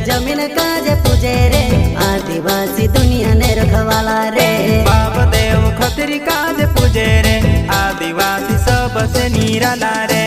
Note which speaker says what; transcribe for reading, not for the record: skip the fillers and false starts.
Speaker 1: जमीन काज पूजे रे आदिवासी दुनिया ने रखवाला रे।
Speaker 2: बाप देव खत्री काज पूजे रे आदिवासी सबसे निराला रे।